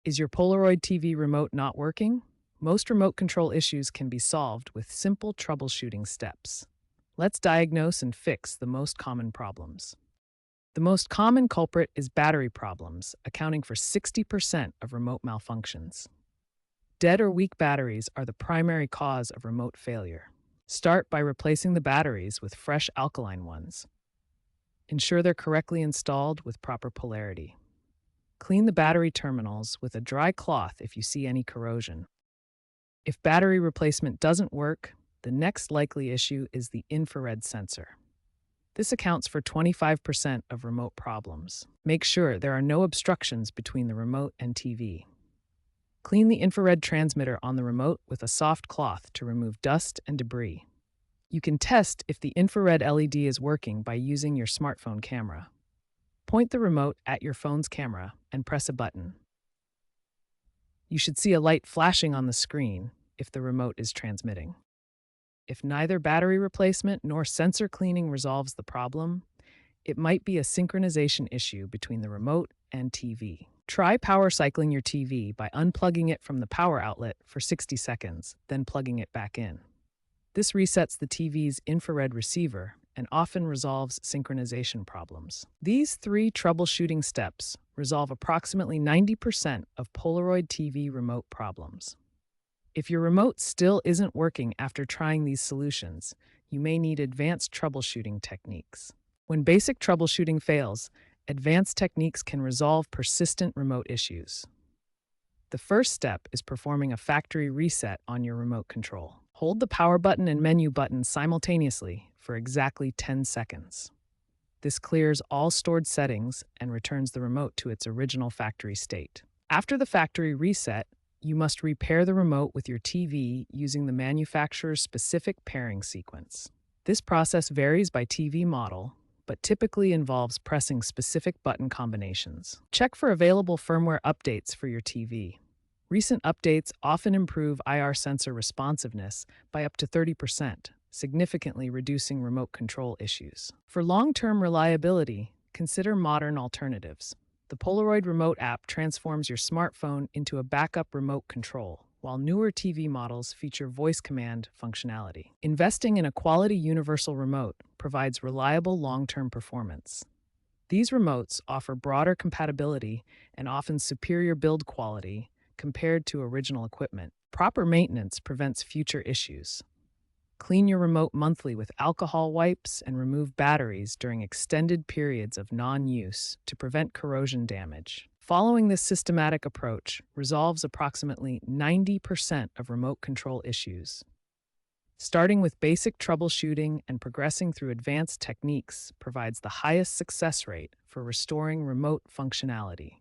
Is your Polaroid TV remote not working? Most remote control issues can be solved with simple troubleshooting steps. Let's diagnose and fix the most common problems. The most common culprit is battery problems, accounting for 60% of remote malfunctions. Dead or weak batteries are the primary cause of remote failure. Start by replacing the batteries with fresh alkaline ones. Ensure they're correctly installed with proper polarity. Clean the battery terminals with a dry cloth if you see any corrosion. If battery replacement doesn't work, the next likely issue is the infrared sensor. This accounts for 25% of remote problems. Make sure there are no obstructions between the remote and TV. Clean the infrared transmitter on the remote with a soft cloth to remove dust and debris. You can test if the infrared LED is working by using your smartphone camera. Point the remote at your phone's camera and press a button. You should see a light flashing on the screen if the remote is transmitting. If neither battery replacement nor sensor cleaning resolves the problem, it might be a synchronization issue between the remote and TV. Try power cycling your TV by unplugging it from the power outlet for 60 seconds, then plugging it back in. This resets the TV's infrared receiver and often resolves synchronization problems. These 3 troubleshooting steps resolve approximately 90% of Polaroid TV remote problems. If your remote still isn't working after trying these solutions, you may need advanced troubleshooting techniques. When basic troubleshooting fails, advanced techniques can resolve persistent remote issues. The first step is performing a factory reset on your remote control. Hold the power button and menu button simultaneously for exactly 10 seconds. This clears all stored settings and returns the remote to its original factory state. After the factory reset, you must repair the remote with your TV using the manufacturer's specific pairing sequence. This process varies by TV model, but typically involves pressing specific button combinations. Check for available firmware updates for your TV. Recent updates often improve IR sensor responsiveness by up to 30%, significantly reducing remote control issues. For long-term reliability, consider modern alternatives. The Polaroid Remote app transforms your smartphone into a backup remote control, while newer TV models feature voice command functionality. Investing in a quality universal remote provides reliable long-term performance. These remotes offer broader compatibility and often superior build quality compared to original equipment. Proper maintenance prevents future issues. Clean your remote monthly with alcohol wipes and remove batteries during extended periods of non-use to prevent corrosion damage. Following this systematic approach resolves approximately 90% of remote control issues. Starting with basic troubleshooting and progressing through advanced techniques provides the highest success rate for restoring remote functionality.